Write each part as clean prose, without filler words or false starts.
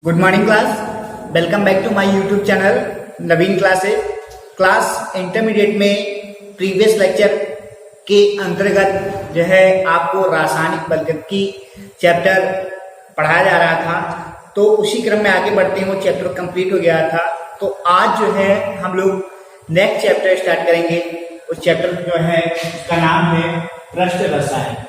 Good morning class. Welcome back to my YouTube channel Naveen classes. Class intermediate में previous lecture के अंतर्गत जो है आपको रासायनिक बलगतिकी चैप्टर पढ़ाया जा रहा था, तो उसी क्रम में आगे बढ़ते हैं। वो चैप्टर कंप्लीट हो गया था, तो आज जो है हम लोग नेक्स्ट चैप्टर स्टार्ट करेंगे। उस चैप्टर जो है उसका नाम है पृष्ठ रसायन।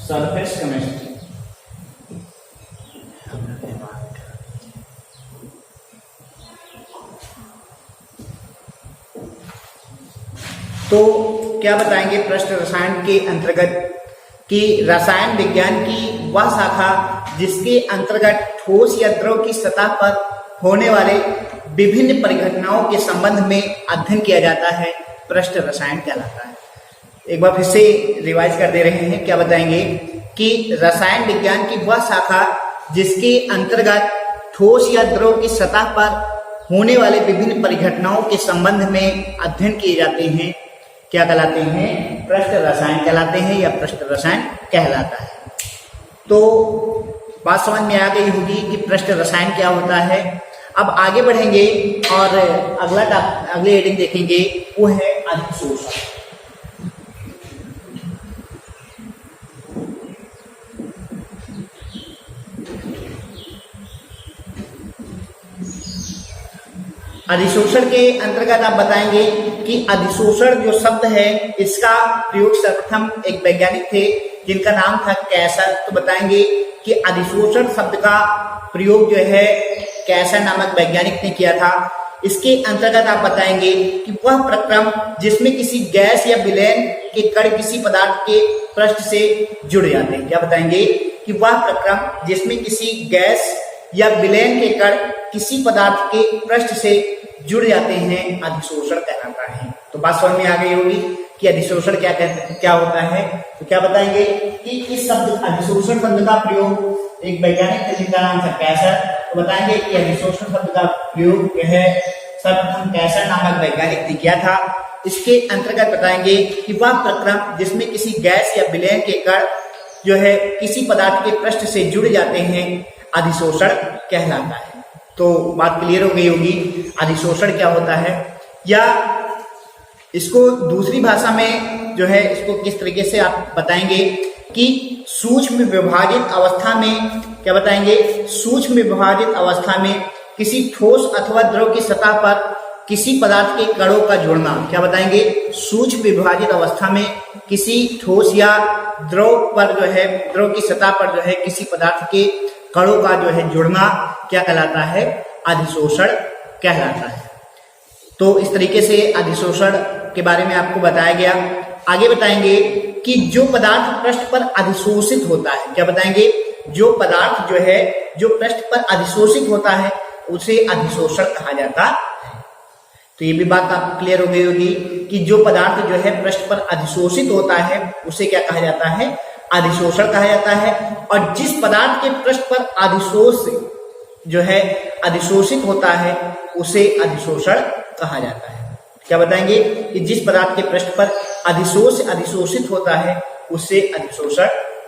Surface chemistry. तो क्या बताएंगे पृष्ठ रसायन के अंतर्गत कि रसायन विज्ञान की वह शाखा जिसके अंतर्गत ठोस या द्रव की सतह पर होने वाले विभिन्न परिघटनाओं के संबंध में अध्ययन किया जाता है, पृष्ठ रसायन कहलाता है। एक बार फिर से रिवाइज कर दे रहे हैं। क्या बताएंगे कि रसायन विज्ञान की वह शाखा जिसके अंतर्गत ठोस या द्रव की सतह पर होने वाले विभिन्न परिघटनाओं के संबंध में अध्ययन किए जाते हैं, क्या कहलाते हैं? पृष्ठ रसायन कहलाते हैं या पृष्ठ रसायन कहलाता है। तो बात समझ में आ गई होगी कि पृष्ठ रसायन क्या होता है। अब आगे बढ़ेंगे और अगले हेडिंग देखेंगे, वो है अधिशोषण। अधिशोषण के अंतर्गत आप बताएंगे कि अधिशोषण जो शब्द है इसका प्रयोग सर्वप्रथम एक वैज्ञानिक थे जिनका नाम था कैसर। तो बताएंगे कि अधिशोषण शब्द का प्रयोग जो है कैसर नामक वैज्ञानिक ने किया था। इसके अंतर्गत आप बताएंगे कि वह प्रक्रम जिसमें किसी गैस या विलयन के कण किसी पदार्थ के पृष्ठ से जुड़ जाते हैं। क्या बताएंगे कि वह प्रक्रम जिसमें किसी गैस या विलयन के कण किसी पदार्थ के पृष्ठ से जुड़ जाते हैं, अधिशोषण कहलाता है। तो बात समझ में आ गई होगी कि अधिशोषण क्या होता है। तो क्या बताएंगे कि इस शब्द अधिशोषण शब्द का प्रयोग एक वैज्ञानिक थे जिनका नाम था कैसर। तो बताएंगे कि अधिशोषण शब्द का प्रयोग जो है सर्वप्रथम कैसर नामक वैज्ञानिक ने किया था। इसके अंतर्गत बताएंगे कि वह प्रक्रम जिसमें किसी गैस या विलयन के कण जो है किसी पदार्थ के पृष्ठ से जुड़ जाते हैं, अधिशोषण कहलाता है। तो बात क्लियर हो गई होगी अधिशोषण क्या होता है, या इसको दूसरी भाषा में जो है इसको किस तरीके से आप बताएंगे कि सूक्ष्म विभाजित अवस्था में, क्या बताएंगे? सूक्ष्म विभाजित अवस्था में किसी ठोस अथवा द्रव की सतह पर किसी पदार्थ के कणों का जुड़ना। क्या बताएंगे? सूक्ष्म विभाजित अवस्था में किसी ठोस या द्रव पर जो है द्रव की सतह पर जो है किसी पदार्थ के कणों का जो है जुड़ना क्या कहलाता है? अधिशोषण कहलाता है। तो इस तरीके से अधिशोषण के बारे में आपको बताया गया। आगे बताएंगे कि जो पदार्थ पृष्ठ पर अधिशोषित होता है, क्या बताएंगे? जो पदार्थ जो है जो पृष्ठ पर अधिशोषित होता है उसे अधिशोषण कहा जाता है। तो ये भी बात आप क्लियर हो गई होगी कि जो पदार्थ जो है पृष्ठ पर अधिशोषित होता है उसे क्या कहा जाता है? अधिशोषण कहा जाता है। और जिस पदार्थ के पृष्ठ पर अधिशोष जो है अधिशोषित होता है उसे अधिशोषण कहा जाता है। क्या बताएंगे कि जिस पदार्थ के पृष्ठ पर अधिशोषित होता है उसे अधिशोषण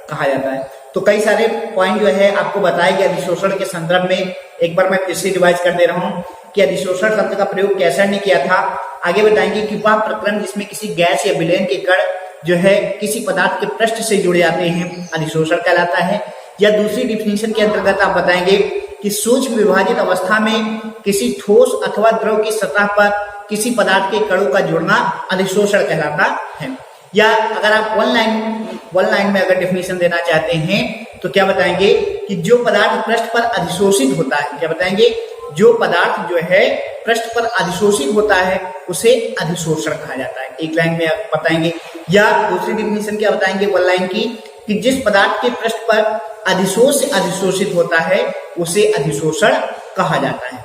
कहा जाता है। तो कई सारे पॉइंट जो है आपको बताए गए अधिशोषण के संदर्भ में। एक बार मैं फिर से रिवाइज कर दे रहा हूं कि अधिशोषण शब्द का प्रयोग कैसर ने किया था। आगे बताएंगे कि वह प्रक्रम जिसमें किसी गैस या विलयन के कण जो है किसी पदार्थ के पृष्ठ से जुड़ जाते हैं, अधिशोषण कहलाता है। या दूसरी डिफिनीशन के अंतर्गत आप बताएंगे कि सूक्ष्म विभाजित अवस्था में किसी ठोस अथवा द्रव की सतह पर किसी पदार्थ के कणों का जुड़ना अधिशोषण कहलाता है। या अगर आप वन लाइन में अगर डिफिनीशन देना चाहते हैं तो क्या बताएंगे कि जो पदार्थ पृष्ठ पर अधिशोषित होता है, क्या बताएंगे? जो पदार्थ जो है पृष्ठ पर अधिशोषित होता है उसे अधिशोषण कहा जाता है। एक लाइन में आप बताएंगे। या दूसरी डिफिनीशन क्या बताएंगे वन लाइन की कि जिस पदार्थ के पृष्ठ पर अधिशोषित होता है उसे अधिशोषण कहा जाता है।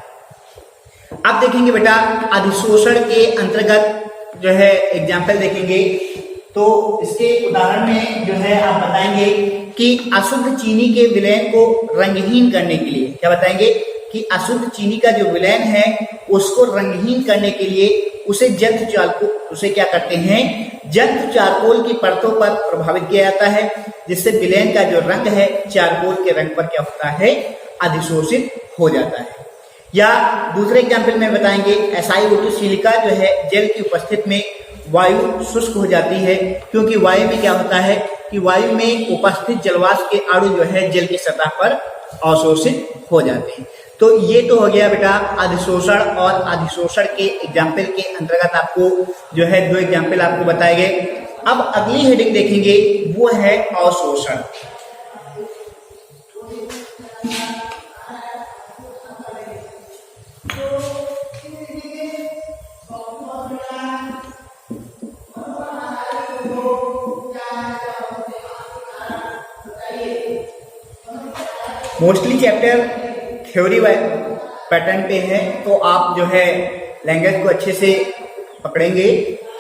आप देखेंगे बेटा अधिशोषण के अंतर्गत जो है एग्जाम्पल देखेंगे तो इसके उदाहरण में जो है आप बताएंगे कि अशुद्ध चीनी के विलयन को रंगहीन करने के लिए, क्या बताएंगे? कि अशुद्ध चीनी का जो विलयन है उसको रंगहीन करने के लिए उसे उसे क्या करते हैं, जंतु चारकोल की परतों पर प्रभावित किया जाता है, जिससे विलयन का जो रंग है चारकोल के रंग पर क्या होता है, अधिशोषित हो जाता है। या दूसरे एग्जाम्पल में बताएंगे SiO2 सिलिका जो है जल की उपस्थिति में वायु शुष्क हो जाती है, क्योंकि वायु में क्या होता है कि वायु में उपस्थित जलवाष्प के अणु जो है जल की सतह पर अवशोषित हो जाते हैं। तो ये तो हो गया बेटा अधिशोषण, और अधिशोषण के एग्जाम्पल के अंतर्गत आपको जो है 2 एग्जाम्पल आपको बताए गए। अब अगली हेडिंग देखेंगे वो है अवशोषण। मोस्टली चैप्टर थ्योरी पैटर्न पे है, तो आप जो है लैंग्वेज को अच्छे से पकड़ेंगे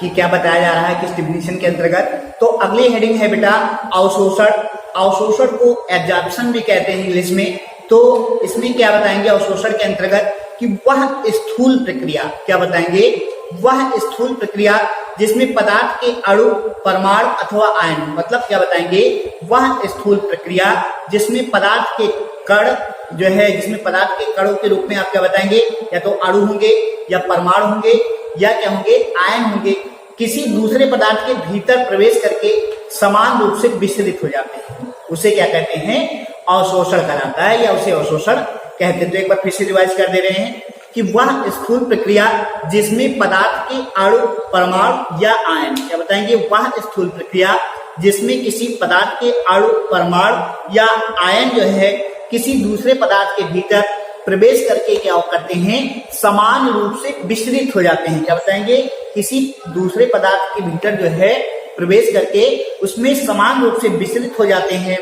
कि क्या बताया जा रहा है किस डिफिनीशन के अंतर्गत। तो अगली हेडिंग है बेटा अवशोषण। अवशोषण को एब्जॉर्प्शन भी कहते हैं इंग्लिश में। तो इसमें क्या बताएंगे अवशोषण के अंतर्गत कि वह स्थूल प्रक्रिया, क्या बताएंगे, वह स्थूल प्रक्रिया जिसमें पदार्थ के अणु, परमाणु अथवा आयन, मतलब क्या बताएंगे, वह स्थूल प्रक्रिया जिसमें पदार्थ के कण जो है, जिसमें पदार्थ के कणों के रूप में आप क्या बताएंगे, या तो अणु होंगे या परमाणु होंगे या क्या होंगे, आयन होंगे, किसी दूसरे पदार्थ के भीतर प्रवेश करके समान रूप से विस्तारित हो जाते हैं, उसे क्या कहते हैं, अवशोषण कहलाता है, या उसे अवशोषण कहते हैं। तो एक बार फिर से रिवाइज कर दे रहे हैं कि वह स्थूल प्रक्रिया जिसमें पदार्थ के अणु, परमाणु या आयन, क्या बताएंगे, वह स्थूल प्रक्रिया जिसमें किसी पदार्थ के अणु, परमाणु या आयन जो है किसी दूसरे पदार्थ के भीतर प्रवेश करके क्या करते हैं, समान रूप से विस्तृत हो जाते हैं। क्या बताएंगे, किसी दूसरे पदार्थ के भीतर जो है प्रवेश करके उसमें समान रूप से विस्तृत हो जाते हैं,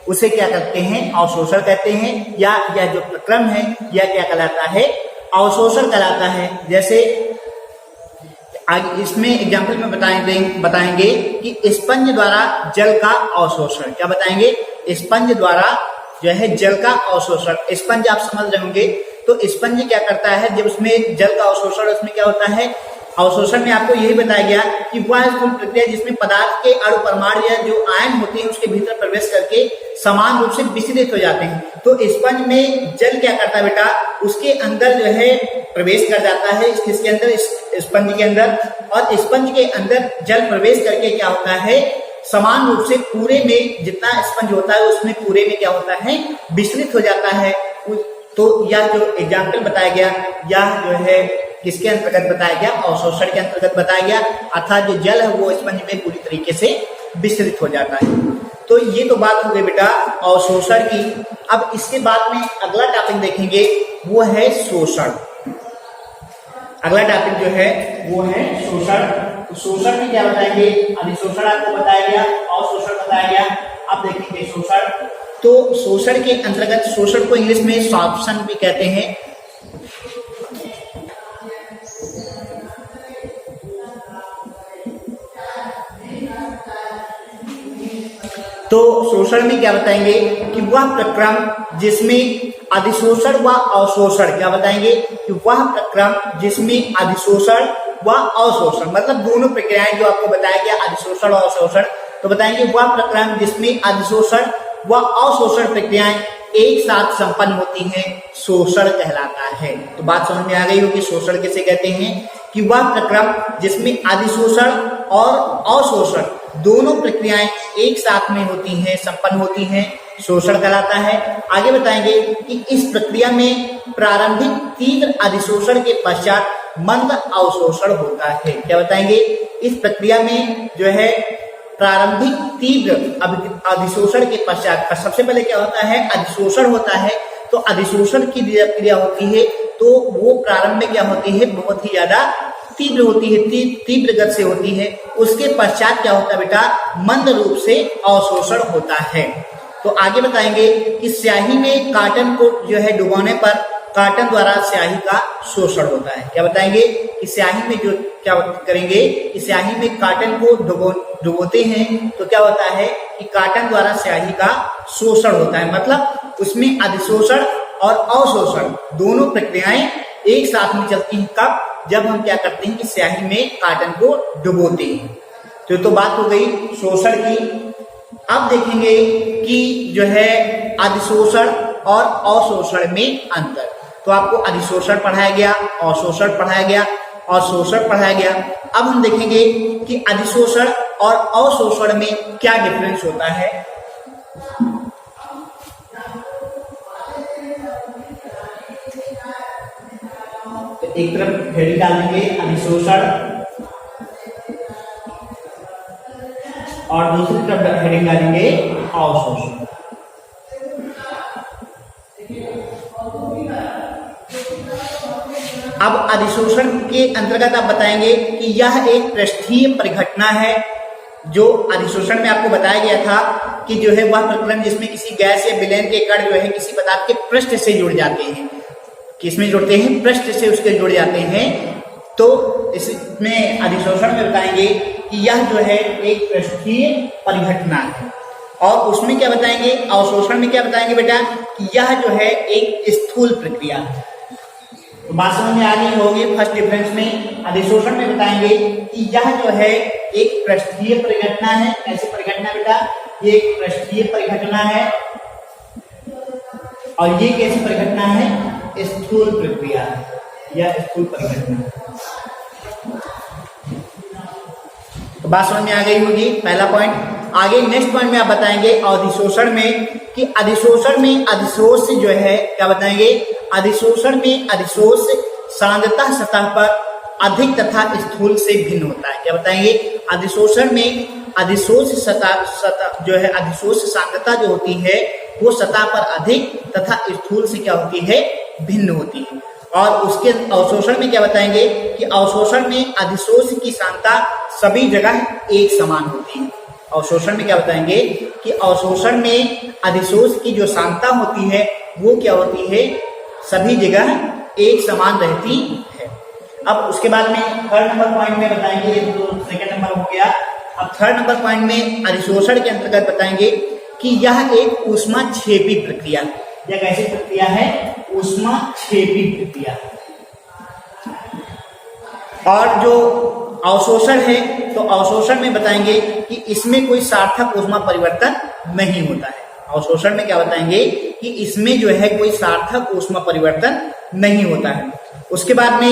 उसे क्या करते हैं, अवशोषण कहते हैं। या जो प्रक्रम है यह क्या कहलाता है, अवशोषण कहलाता है। जैसे इसमें एग्जाम्पल में बताएंगे कि स्पंज द्वारा जल का अवशोषण, क्या बताएंगे, स्पंज द्वारा जो है जल का अवशोषण। स्पंज आप समझ रहे होंगे, तो स्पंज क्या करता है, जब उसमें जल का अवशोषण, उसमें क्या होता है, अवशोषण में आपको यही बताया गया कि वह स्थूल प्रक्रिया जिसमें पदार्थ के अणु, परमाणु या जो आयन होते हैं उसके भीतर प्रवेश करके समान रूप से विस्तृत हो जाते हैं। तो स्पंज में जल क्या करता है बेटा, उसके अंदर जो है प्रवेश कर जाता है, इसके अंदर, स्पंज के अंदर, और स्पंज के अंदर जल प्रवेश करके क्या होता है, समान रूप से पूरे में जितना स्पंज होता है उसमें पूरे में क्या होता है, विस्तृत हो जाता है। तो यह जो एग्जाम्पल बताया गया, यह जो है किसके अंतर्गत बताया गया, अवशोषण के अंतर्गत बताया गया, अर्थात जो जल है वो स्पंज में पूरी तरीके से विस्तृत हो जाता है। तो ये तो बात हो गई बेटा अवशोषण की। अब इसके बाद में अगला टॉपिक देखेंगे वो है शोषण। अगला टॉपिक जो है वो है शोषण। तो शोषण में क्या बताएंगे, अधिशोषण आपको बताया गया, अवशोषण बताया गया। अब देखेंगे शोषण। तो शोषण के अंतर्गत, शोषण को इंग्लिश में सॉर्प्शन भी कहते हैं। तो शोषण में क्या बताएंगे कि वह प्रक्रम जिसमें अधिशोषण व अवशोषण, क्या बताएंगे कि वह प्रक्रम जिसमें अधिशोषण व अवशोषण, मतलब दोनों प्रक्रियाएं जो आपको बताया गया, अधिशोषण और अवशोषण, तो बताएंगे वह प्रक्रम जिसमें अधिशोषण व अवशोषण प्रक्रियाएं एक साथ संपन्न होती हैं, शोषण कहलाता है। तो बात समझ में आ गई होगी, शोषण किसे कहते हैं कि वह प्रक्रम जिसमें अधिशोषण और अवशोषण दोनों प्रक्रियाएं एक साथ में होती हैं, संपन्न होती हैं, शोषण कहलाता है। आगे बताएंगे कि इस प्रक्रिया में प्रारंभिक तीव्र अधिशोषण के पश्चात मंद अवशोषण होता है। क्या बताएंगे, इस प्रक्रिया में जो है प्रारंभिक तीव्र अधिशोषण के पश्चात, सबसे पहले क्या होता है, अधिशोषण होता है। तो अधिशोषण की क्रिया होती है तो वो प्रारंभ में क्या होती है, बहुत ही ज्यादा तीव्र होती है, तीव्र गति से होती है। उसके पश्चात क्या होता है बेटा, मंद रूप से अवशोषण होता है। तो आगे बताएंगे कि स्याही में कॉटन को जो है डुबोने पर काटन द्वारा स्याही का शोषण होता है। क्या बताएंगे कि स्याही में जो क्या करेंगे कि स्याही में काटन को डुबोते हैं तो क्या होता है कि काटन द्वारा स्याही का शोषण होता है, मतलब उसमें अधिशोषण और अवशोषण दोनों प्रक्रियाएं एक साथ में चलती हैं। कब? जब हम क्या करते हैं कि स्याही में काटन को डुबोते हैं। तो बात हो गई शोषण की। अब देखेंगे कि जो है अधिशोषण और अवशोषण में अंतर। तो आपको अधिशोषण पढ़ाया गया, अवशोषण पढ़ाया गया और शोषण पढ़ाया गया। अब हम देखेंगे कि अधिशोषण और अवशोषण में क्या डिफरेंस होता है। तो एक तरफ हेडिंग डाल देंगे अधिशोषण और दूसरी तरफ हेडिंग डालेंगे अवशोषण। अब अधिशोषण के अंतर्गत आप बताएंगे कि यह एक पृष्ठीय परिघटना है। जो अधिशोषण में आपको बताया गया था कि जो है वह प्रकरण जिसमें किसी गैस या विलयन के कण जो है किसी पदार्थ के पृष्ठ से जुड़ जाते हैं। किसमें जुड़ते हैं? पृष्ठ से उसके जुड़ जाते हैं। तो इसमें अधिशोषण में बताएंगे कि यह जो है एक पृष्ठीय परिघटना है। और उसमें क्या बताएंगे? अवशोषण में क्या बताएंगे बेटा कि यह जो है एक स्थूल प्रक्रिया है। तो बात समझ में आ गई होगी। फर्स्ट डिफरेंस में अधिशोषण में बताएंगे कि यह जो है एक पृष्ठीय परिघटना है। कैसी परिघटना बेटा? ये एक पृष्ठीय परिघटना है। और ये कैसी परिघटना है? स्थूल प्रक्रिया है या स्थूल परिघटना। तो बात समझ में आ गई होगी, पहला पॉइंट। आगे नेक्स्ट पॉइंट में आप बताएंगे अधिशोषण में कि अधिशोषण में अधिशोष जो है क्या बताएंगे? अधिशोषण में अधिशोष सांद्रता सतह पर अधिक तथा स्थूल से भिन्न होता है। क्या बताएंगे? अधिशोषण में अधिशोष सतह जो है अधिशोष सांद्रता जो होती है वो सतह पर अधिक तथा स्थूल से क्या होती है? भिन्न होती है। और उसके अवशोषण में क्या बताएंगे कि अवशोषण में अधिशोष की सांद्रता सभी जगह एक समान होती है। अवशोषण में क्या बताएंगे कि अवशोषण में अधिशोष की जो सांद्रता होती है वो क्या होती है? सभी जगह एक समान रहती है। अब उसके बाद में थर्ड नंबर पॉइंट में बताएंगे, ये तो सेकंड नंबर हो गया। अब थर्ड नंबर पॉइंट में अधिशोषण के अंतर्गत बताएंगे कि यह एक ऊष्माक्षेपी प्रक्रिया है। यह कैसी प्रक्रिया है? ऊष्माक्षेपी प्रक्रिया। और जो अवशोषण है तो अवशोषण में बताएंगे कि इसमें कोई सार्थक ऊष्मा परिवर्तन नहीं होता है। अवशोषण में क्या बताएंगे कि इसमें जो है कोई सार्थक ऊष्मा परिवर्तन नहीं होता है। उसके बाद में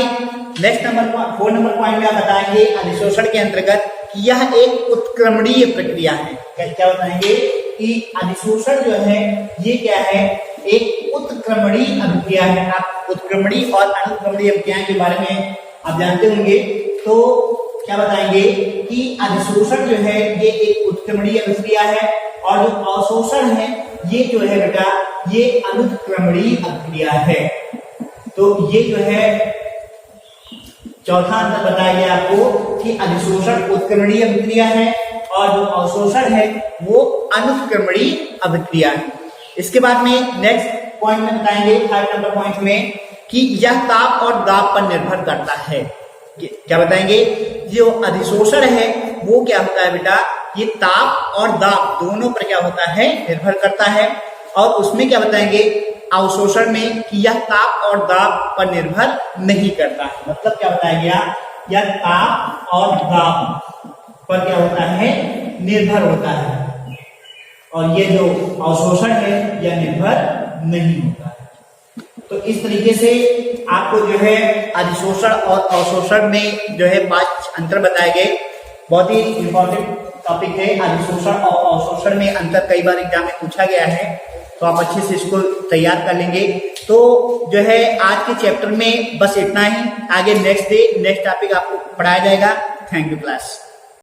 नेक्स्ट नंबर 4 नंबर पॉइंट में आप बताएंगे अधिशोषण के अंतर्गत कि यह एक उत्क्रमणीय प्रक्रिया है। क्या बताएंगे कि अधिशोषण जो है ये क्या है? एक उत्क्रमणीय अभिक्रिया है। आप उत्क्रमणीय और अनुक्रमणीय अभिक्रिया के बारे में आप जानते होंगे। तो क्या बताएंगे कि अधिशोषण जो है ये एक उत्क्रमणीय अभिक्रिया है और जो अवशोषण है ये जो है बेटा ये अनुत्क्रमणीय अभिक्रिया है। तो ये जो है चौथा अंतर बताया गया आपको कि अधिशोषण उत्क्रमणीय अभिक्रिया है और जो अवशोषण है वो अनुत्क्रमणीय अभिक्रिया है। इसके बाद में नेक्स्ट पॉइंट में बताएंगे थर्ड नंबर पॉइंट में कि यह ताप और दाब पर निर्भर करता है। क्या बताएंगे? जो अधिशोषण है वो क्या होता है बेटा? ये ताप और दाब दोनों पर क्या होता है? निर्भर करता है। और उसमें क्या बताएंगे अवशोषण में कि यह ताप और दाब पर निर्भर नहीं करता है। मतलब क्या बताया गया? यह ताप और दाब पर क्या होता है? निर्भर होता है। और ये जो अवशोषण है यह निर्भर नहीं होता है। तो इस तरीके से आपको जो है अधिशोषण और अवशोषण में जो है 5 अंतर बताए गए। बहुत ही इंपॉर्टेंट टॉपिक है अधिशोषण और अवशोषण में अंतर। कई बार एग्जाम में पूछा गया है तो आप अच्छे से इसको तैयार कर लेंगे। तो जो है आज के चैप्टर में बस इतना ही। आगे नेक्स्ट डे नेक्स्ट टॉपिक आपको पढ़ाया जाएगा। Thank you class.